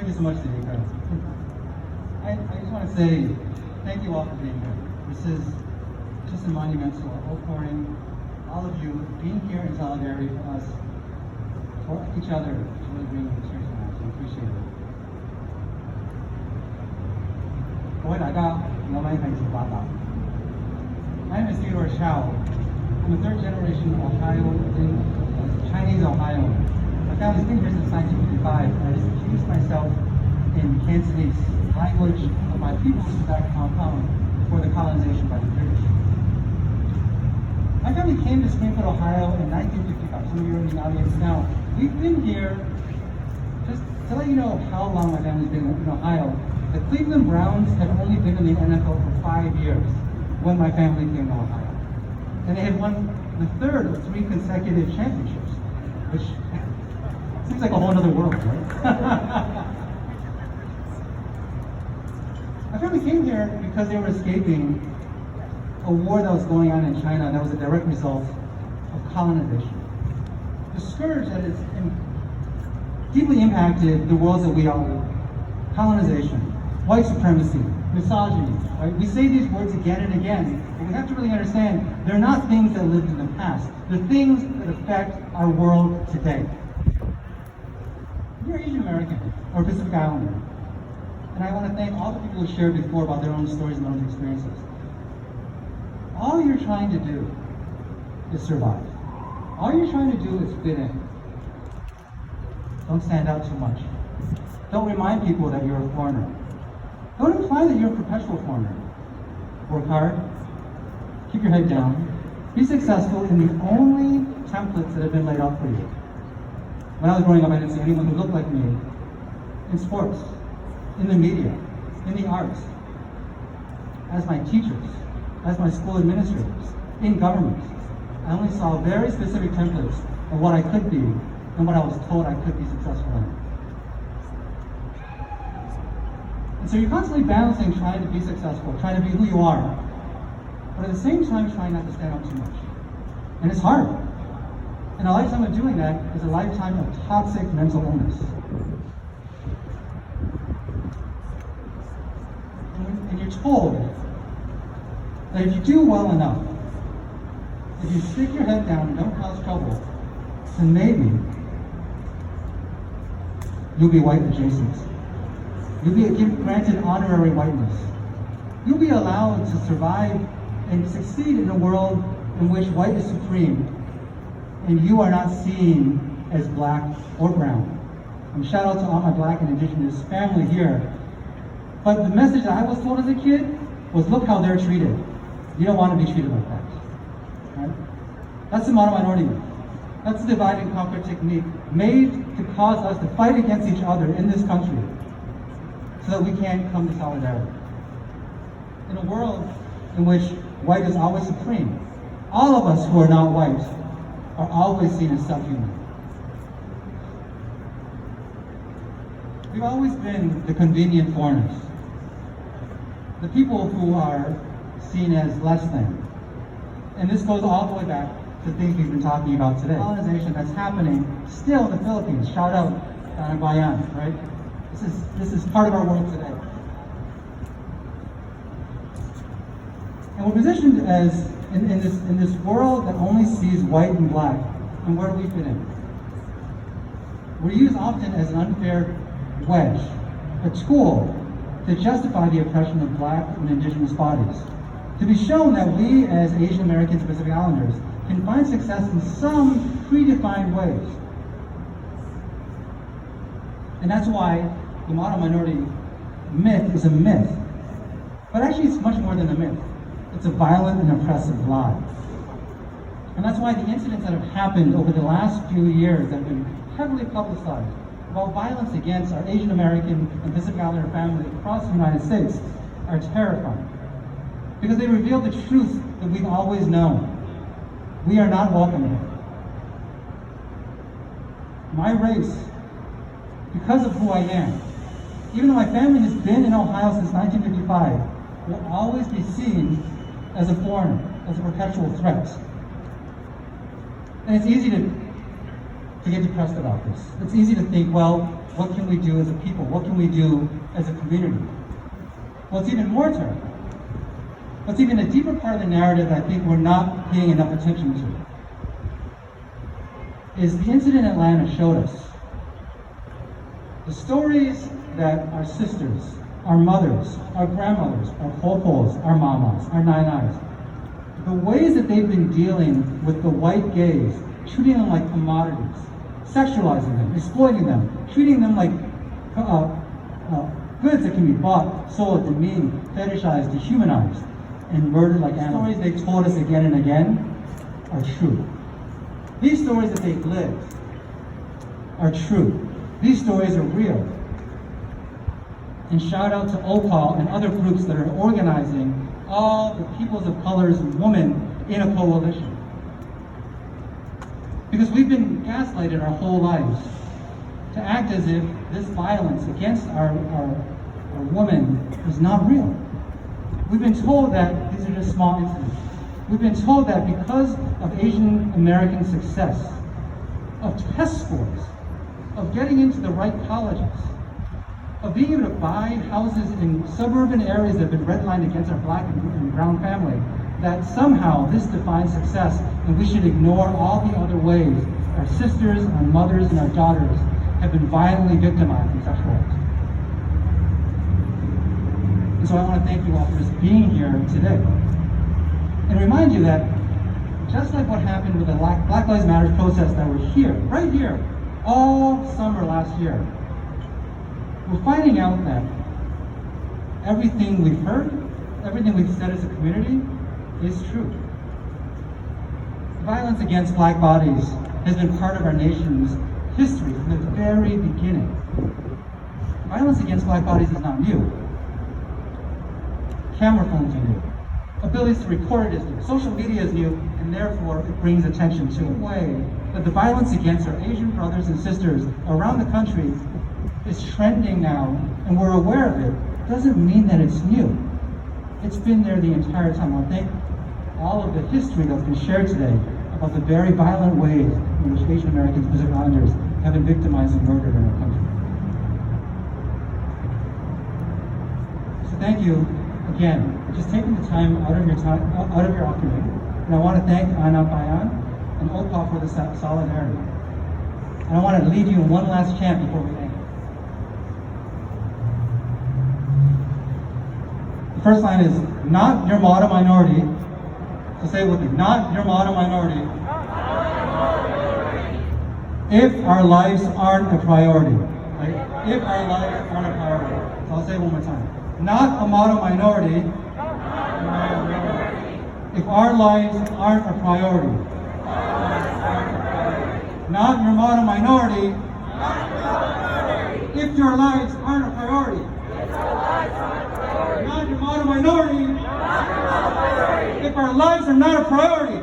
Thank you so much, Danica. I just want to say thank you all for being here. This is just a monumental outpouring. All of you being here in solidarity for us, for each other, to really bring the church tonight. So I appreciate it. 各位大家，我係陳伯伯。My name is Theodore Chao. I'm a third generation Chinese Ohioan. My family's been here since 1955. I just infused myself in Cantonese, language of my people's back compound before the colonization by the British. My family came to Springfield, Ohio in 1955. Some of you are in the audience now. We've been here, just to let you know how long my family's been in Ohio. The Cleveland Browns had only been in the NFL for 5 years when my family came to Ohio. And they had won the third of 3 consecutive championships, which seems like a whole other world, right? My family came here because they were escaping a war that was going on in China that was a direct result of colonization. The scourge that has deeply impacted the worlds that we all live. Colonization, white supremacy, misogyny, right? We say these words again and again, but we have to really understand they're not things that lived in the past. They're things that affect our world today. You're Asian American or Pacific Islander, and I want to thank all the people who shared before about their own stories and their own experiences. All you're trying to do is survive. All you're trying to do is fit in. Don't stand out too much. Don't remind people that you're a foreigner. Don't imply that you're a perpetual foreigner. Work hard, keep your head down, be successful in the only templates that have been laid out for you. When I was growing up, I didn't see anyone who looked like me in sports, in the media, in the arts, as my teachers, as my school administrators, in government. I only saw very specific templates of what I could be and what I was told I could be successful in. And so you're constantly balancing trying to be successful, trying to be who you are, but at the same time trying not to stand out too much. And it's hard. And a lifetime of doing that is a lifetime of toxic mental illness. And you're told that if you do well enough, if you stick your head down and don't cause trouble, then maybe you'll be white adjacent. You'll be granted honorary whiteness. You'll be allowed to survive and succeed in a world in which white is supreme and you are not seen as black or brown. And shout out to all my black and indigenous family here. But the message that I was told as a kid was, look how they're treated. You don't want to be treated like that. Right? That's the model minority. That's the divide and conquer technique made to cause us to fight against each other in this country so that we can't come to solidarity. In a world in which white is always supreme, all of us who are not white are always seen as subhuman. We've always been the convenient foreigners, the people who are seen as less than. And this goes all the way back to things we've been talking about today. Colonization that's happening still in the Philippines. Shout out down in Bayan, right? This is part of our world today. And we're positioned as in this world that only sees white and black. And where do we fit in? We're used often as an unfair wedge, a tool to justify the oppression of black and indigenous bodies. To be shown that we as Asian Americans and Pacific Islanders can find success in some predefined ways. And that's why the model minority myth is a myth. But actually it's much more than a myth. It's a violent and oppressive lie. And that's why the incidents that have happened over the last few years that have been heavily publicized about violence against our Asian American and Pacific Islander families across the United States are terrifying. Because they reveal the truth that we've always known. We are not welcome here. My race, because of who I am, even though my family has been in Ohio since 1955, will always be seen as a foreigner, as a perpetual threat. And it's easy to get depressed about this. It's easy to think, well, What can we do as a people? What can we do as a community? Well, it's even more terrible. What's even a deeper part of the narrative that I think we're not paying enough attention to is the incident in Atlanta showed us the stories that our sisters, our mothers, our grandmothers, our popos, our mamas, our nainais, the ways that they've been dealing with the white gaze, treating them like commodities, sexualizing them, exploiting them, treating them like goods that can be bought, sold, demeaned, fetishized, dehumanized, and murdered like animals. Stories they told us again and again are true. These stories that they've lived are true. These stories are real. And shout out to OPAL and other groups that are organizing all the peoples of color's women in a coalition. Because we've been gaslighted our whole lives to act as if this violence against our woman is not real. We've been told that these are just small incidents. We've been told that because of Asian American success, of test scores, of getting into the right colleges, of being able to buy houses in suburban areas that have been redlined against our black and brown family, that somehow this defines success and we should ignore all the other ways our sisters, our mothers, and our daughters have been violently victimized in sexual acts. And so I want to thank you all for just being here today. And remind you that just like what happened with the Black Lives Matter protests that were here, right here, all summer last year, we're finding out that everything we've heard, everything we've said as a community is true. Violence against black bodies has been part of our nation's history from the very beginning. Violence against black bodies is not new. Camera phones are new. Abilities to record it is new. Social media is new, and therefore it brings attention to a way that the violence against our Asian brothers and sisters around the country is trending now, and we're aware of it, doesn't mean that it's new. It's been there the entire time. I think all of the history that's been shared today about the very violent ways in which Asian Americans, Pacific Islanders, have been victimized and murdered in our country. So thank you again for just taking the time out of your afternoon. And I want to thank Ana Bayan and OPA for the solidarity. And I want to leave you in one last chant before we end. The first line is, not your motto minority. So say it with me, not your motto minority. If our lives aren't a priority. Right? If our lives aren't a priority. So I'll say it one more time. Not a motto minority. If our lives aren't a priority. Not your motto minority. If your lives aren't a priority. Not your motto minority. If our lives are not a priority.